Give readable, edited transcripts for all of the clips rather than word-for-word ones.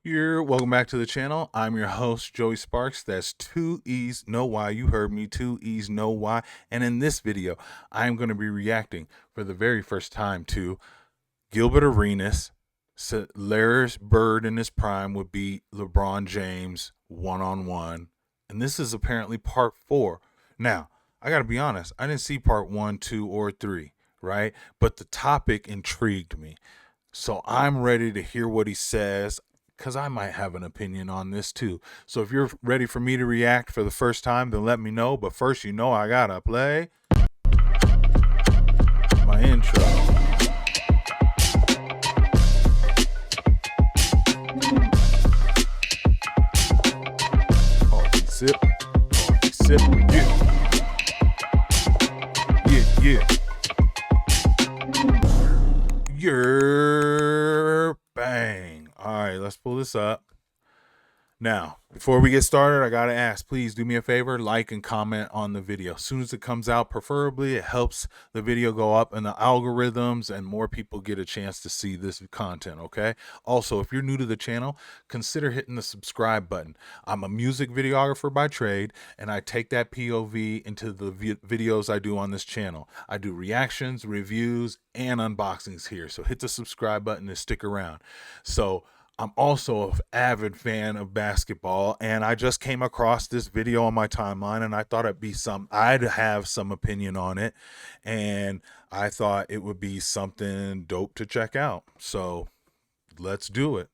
Welcome back to the channel. I'm your host, Joey Sparks. That's two E's, no Y. You heard me, two E's, no Y. And in this video, I'm going to be reacting for the very first time to Gilbert Arenas. Larry Bird in his prime would beat LeBron James one-on-one. And this is apparently part 4. Now, I got to be honest. I didn't see part 1, 2, or 3, right? But the topic intrigued me. So I'm ready to hear what he says, because I might have an opinion on this too. So if you're ready for me to react for the first time, then let me know. But first, you know I gotta play my intro. Coffee sip, yeah. Bang. All right, let's pull this up. Now, before we get started, I gotta ask, please do me a favor, like and comment on the video. As soon as it comes out, preferably, it helps the video go up in the algorithms and more people get a chance to see this content, okay? Also, if you're new to the channel, consider hitting the subscribe button. I'm a music videographer by trade, and I take that POV into the videos I do on this channel. I do reactions, reviews, and unboxings here, so hit the subscribe button and stick around. So, I'm also an avid fan of basketball, and I just came across this video on my timeline, and I thought I'd have some opinion on it, and I thought it would be something dope to check out. So let's do it.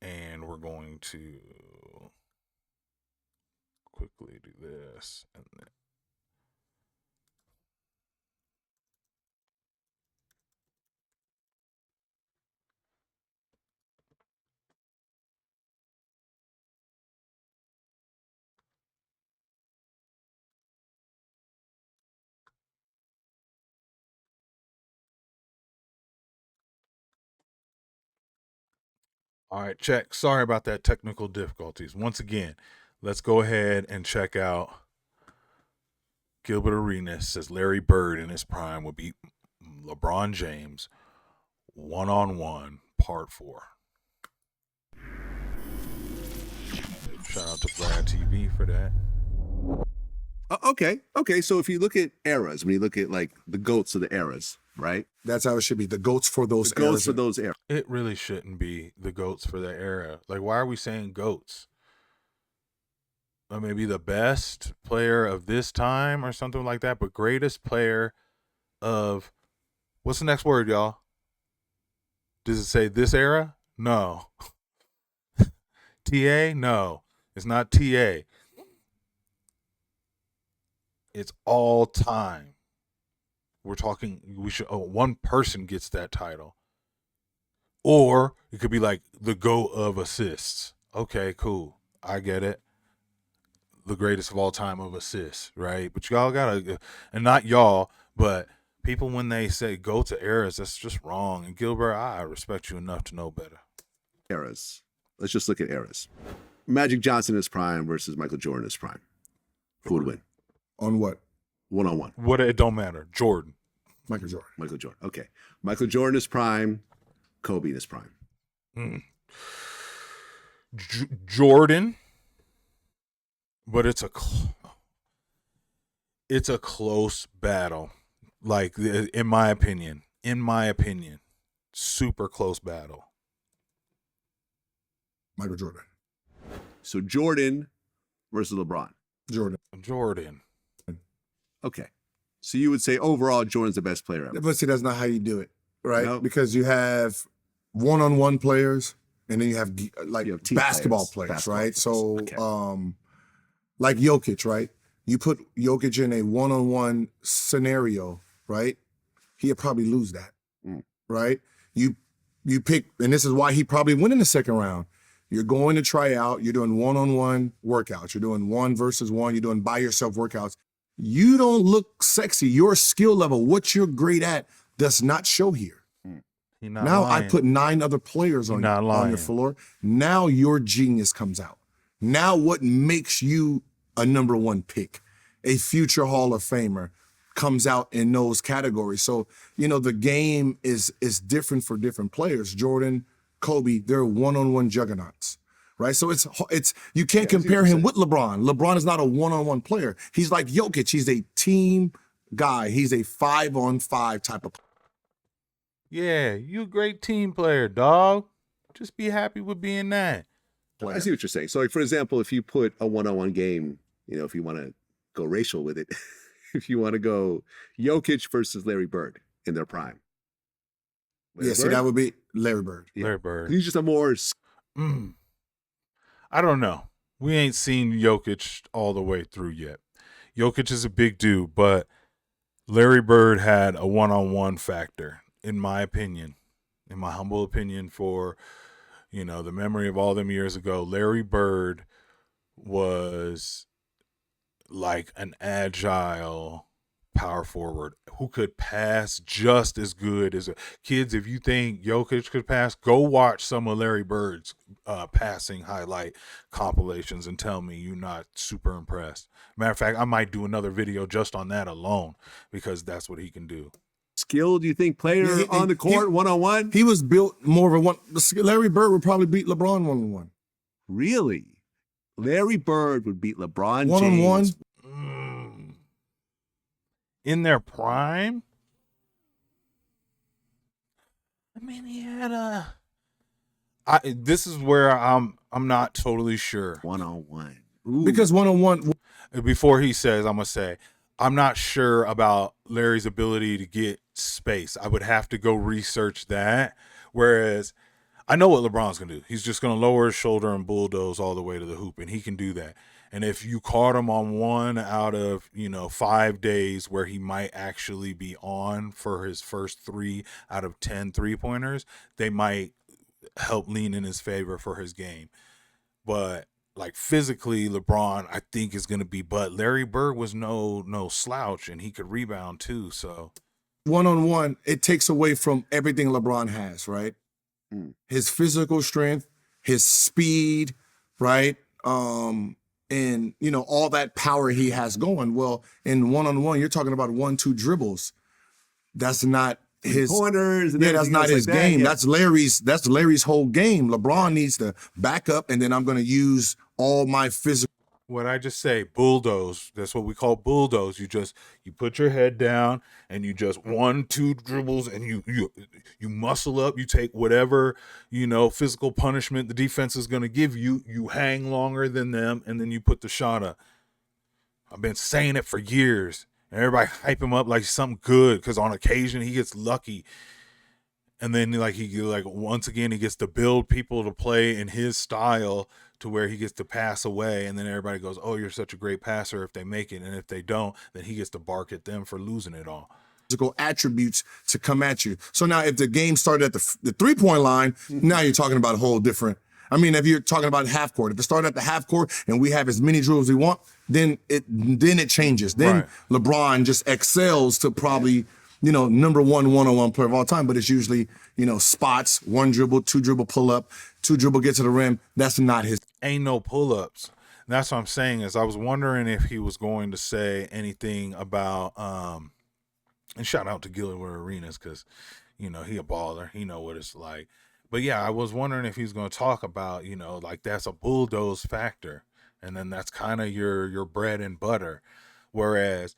And we're going to quickly do this, and then all right, check. Sorry about that technical difficulties. Once again, let's go ahead and check out Gilbert Arenas. Says Larry Bird in his prime will beat LeBron James one-on-one, part 4. Shout out to Vlad TV for that. Okay. So if you look at eras, when you look at like the GOATs of the eras, right? That's how it should be. The GOATs for those The GOATs eras. for those eras. It really shouldn't be the GOATs for that era. Like, why are we saying GOATs? Or maybe the best player of this time or something like that, but greatest player of, what's the next word, y'all? Does it say this era? No. TA? No. It's not TA. It's all time. We're talking, one person gets that title. Or it could be like the GOAT of assists. Okay, cool. I get it. The greatest of all time of assists, right? But y'all gotta, and not y'all, but people, when they say go to eras, that's just wrong. And Gilbert, I respect you enough to know better. Eras. Let's just look at eras. Magic Johnson in his prime versus Michael Jordan in his prime. Who would win? On what? One-on-one. What, it don't matter. Jordan. Michael Jordan. Michael Jordan. Okay. Michael Jordan in his prime. Kobe in his prime. Jordan, but it's a close battle. Like, in my opinion, super close battle. Michael Jordan. So Jordan versus LeBron. Jordan. Okay. So you would say overall Jordan's the best player ever. But see, that's not how you do it, right? No. Because you have one-on-one players, and then you have like You have team basketball players, Basketball right? players. So, Okay. like Jokic, right? You put Jokic in a one-on-one scenario, right? He'll probably lose that, right? You pick, and this is why he probably win in the second round. You're going to try out. You're doing one-on-one workouts. You're doing 1 versus 1. You're doing by yourself workouts. You don't look sexy. Your skill level, what you're great at, does not show here. Now lying. I put 9 other players on your floor. Now your genius comes out. Now what makes you a number 1 pick, a future Hall of Famer, comes out in those categories. So, the game is different for different players. Jordan Kobe, they're one-on-one juggernauts, right? So it's you can't Yeah, I see compare what you're him with LeBron. LeBron is not a one-on-one player. He's like Jokic. He's a team guy. He's a 5-on-5 type of player. Yeah, you a great team player, dog. Just be happy with being that. I see what you're saying. So, like, for example, if you put a one-on-one game, if you want to go racial with it, if you want to go Jokic versus Larry Bird in their prime. Yeah, see, that would be Larry Bird. Yeah. Larry Bird. He's just a more. I don't know. We ain't seen Jokic all the way through yet. Jokic is a big dude, but Larry Bird had a one-on-one factor, in my opinion, in my humble opinion, for, the memory of all them years ago. Larry Bird was like an agile power forward who could pass just as good as kids. If you think Jokic could pass, go watch some of Larry Bird's passing highlight compilations and tell me you're not super impressed. Matter of fact, I might do another video just on that alone because that's what he can do. Skilled, you think, player on the court, one-on-one? He was built more of a one. Larry Bird would probably beat LeBron one-on-one. Really? Larry Bird would beat LeBron One-on-one? James. In their prime? I mean, he had this is where I'm not totally sure. One-on-one. Because one-on-one. Before he says, I'm going to say, I'm not sure about Larry's ability to get space. I would have to go research that. Whereas I know what LeBron's going to do. He's just going to lower his shoulder and bulldoze all the way to the hoop, and he can do that. And if you caught him on 1 out of, 5 days where he might actually be on for his first 3 out of 10 3-pointers, they might help lean in his favor for his game. But like physically, LeBron, I think, is going to be, but Larry Bird was no slouch, and he could rebound too. So One-on-one, it takes away from everything LeBron has, right? His physical strength, his speed, right? And, all that power he has going. Well, in one-on-one, you're talking about 1-2 dribbles. That's not his corners. And that's not his game. Yeah. That's Larry's whole game. LeBron needs to back up, and then I'm going to use all my physical. what I just say, bulldoze. That's what we call bulldoze. You put your head down and you just 1-2 dribbles and you muscle up. You take whatever, physical punishment the defense is going to give you. You hang longer than them, and then you put the shot up. I've been saying it for years, and everybody hype him up like something good because on occasion he gets lucky. And then once again, he gets to build people to play in his style to where he gets to pass away. And then everybody goes, oh, you're such a great passer if they make it. And if they don't, then he gets to bark at them for losing it all. Physical attributes to come at you. So now if the game started at the 3-point line, now you're talking about a whole different. I mean, if you're talking about half court, if it started at the half court and we have as many dribbles we want, then it changes. Then Right. LeBron just excels to probably, number one-on-one player of all time, but it's usually, spots, 1 dribble, 2 dribble pull up, 2 dribble get to the rim. That's not his. Ain't no pull-ups. And that's what I'm saying is I was wondering if he was going to say anything about, and shout out to Gilbert Arenas because, he a baller. He know what it's like. But yeah, I was wondering if he's going to talk about, like that's a bulldoze factor. And then that's kind of your bread and butter. Whereas,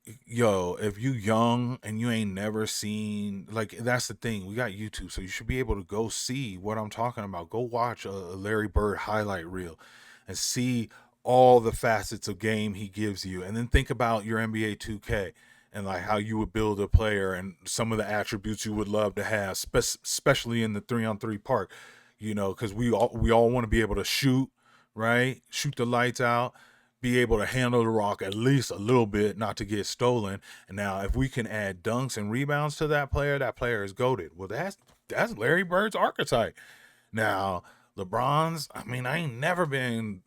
if you young and you ain't never seen, like, that's the thing. We got YouTube, so you should be able to go see what I'm talking about. Go watch a Larry Bird highlight reel and see all the facets of game he gives you. And then think about your NBA 2K and like how you would build a player and some of the attributes you would love to have, especially in the 3-on-3 part, because we all want to be able to shoot, right? Shoot the lights out, be able to handle the rock at least a little bit, not to get stolen. And now if we can add dunks and rebounds to that player is goated. Well, that's Larry Bird's archetype. Now, LeBron's, I mean, I ain't never been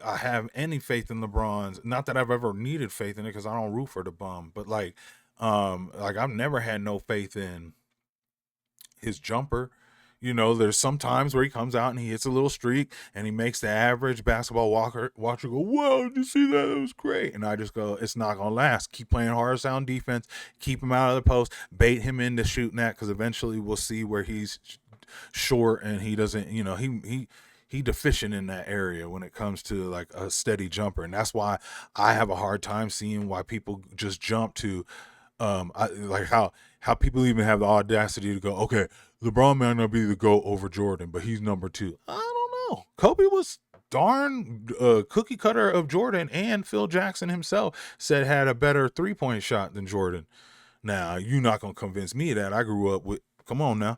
I have any faith in LeBron's. Not that I've ever needed faith in it because I don't root for the bum. But like I've never had no faith in his jumper. There's some times where he comes out and he hits a little streak and he makes the average basketball watcher go, "Whoa, did you see that? It was great." And I just go, it's not going to last. Keep playing hard sound defense. Keep him out of the post. Bait him into shooting that because eventually we'll see where he's short and he doesn't, he deficient in that area when it comes to like a steady jumper. And that's why I have a hard time seeing why people just jump to like how people even have the audacity to go, okay, LeBron might not be the GOAT over Jordan, but he's number 2. I don't know. Kobe was darn cookie cutter of Jordan, and Phil Jackson himself said had a better 3-point shot than Jordan. Now, you're not going to convince me of that. I grew up with, come on now.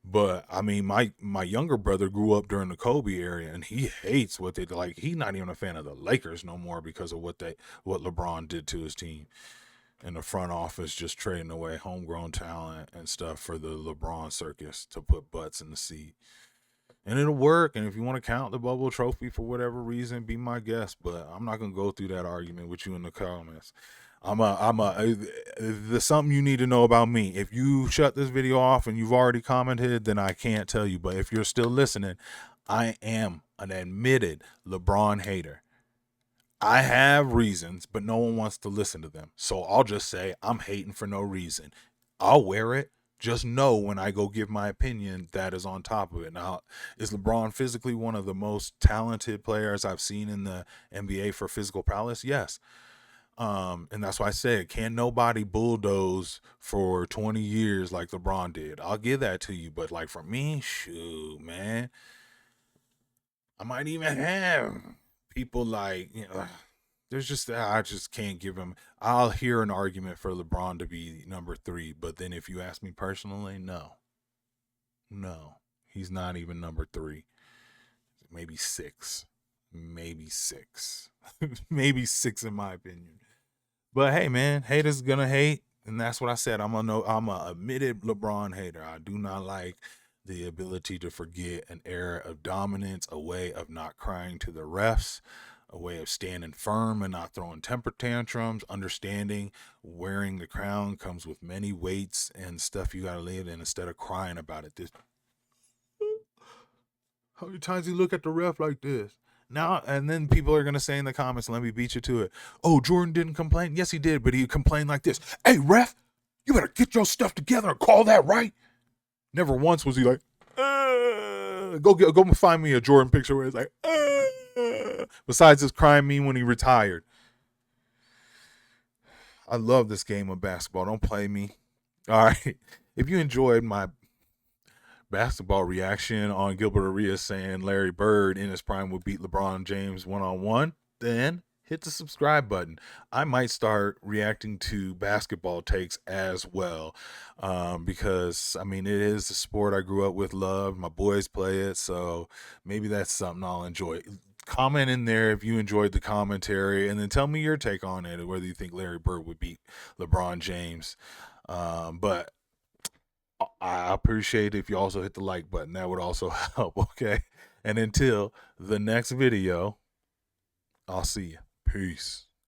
But I mean, my younger brother grew up during the Kobe era, and he hates what they like. He's not even a fan of the Lakers no more because of what LeBron did to his team in the front office, just trading away homegrown talent and stuff for the LeBron circus to put butts in the seat. And it'll work. And if you want to count the bubble trophy for whatever reason, be my guest. But I'm not gonna go through that argument with you in the comments. There's something you need to know about me. If you shut this video off and you've already commented, then I can't tell you. But if you're still listening, I am an admitted LeBron hater. I have reasons, but no one wants to listen to them. So I'll just say I'm hating for no reason. I'll wear it. Just know when I go give my opinion, that is on top of it. Now, is LeBron physically one of the most talented players I've seen in the NBA for physical prowess? Yes. And that's why I said, can nobody bulldoze for 20 years like LeBron did? I'll give that to you. But like for me, shoot, man, I might even have people like, there's just, I just can't give him. I'll hear an argument for LeBron to be number 3. But then if you ask me personally, no, he's not even number 3. Maybe 6. Maybe 6. Maybe 6 in my opinion. But hey, man, haters gonna hate, and that's what I said. I'm a admitted LeBron hater. I do not like the ability to forget an era of dominance, a way of not crying to the refs, a way of standing firm and not throwing temper tantrums, understanding wearing the crown comes with many weights and stuff you gotta live in instead of crying about it. How many times you look at the ref like this? Now, and then people are going to say in the comments, let me beat you to it. Oh, Jordan didn't complain. Yes, he did, but he complained like this. Hey, ref, you better get your stuff together and call that right. Never once was he like, go find me a Jordan picture where it's like, besides his crying meme when he retired. I love this game of basketball. Don't play me. All right. If you enjoyed my basketball reaction on Gilbert Arenas saying Larry Bird in his prime would beat LeBron James one-on-one, then hit the subscribe button. I might start reacting to basketball takes as well, because I mean, it is a sport I grew up with, loved. My boys play it, so maybe that's something I'll enjoy. Comment in there if you enjoyed the commentary, and then tell me your take on it, whether you think Larry Bird would beat LeBron James. But I appreciate if you also hit the like button. That would also help, okay? And until the next video, I'll see you. Peace.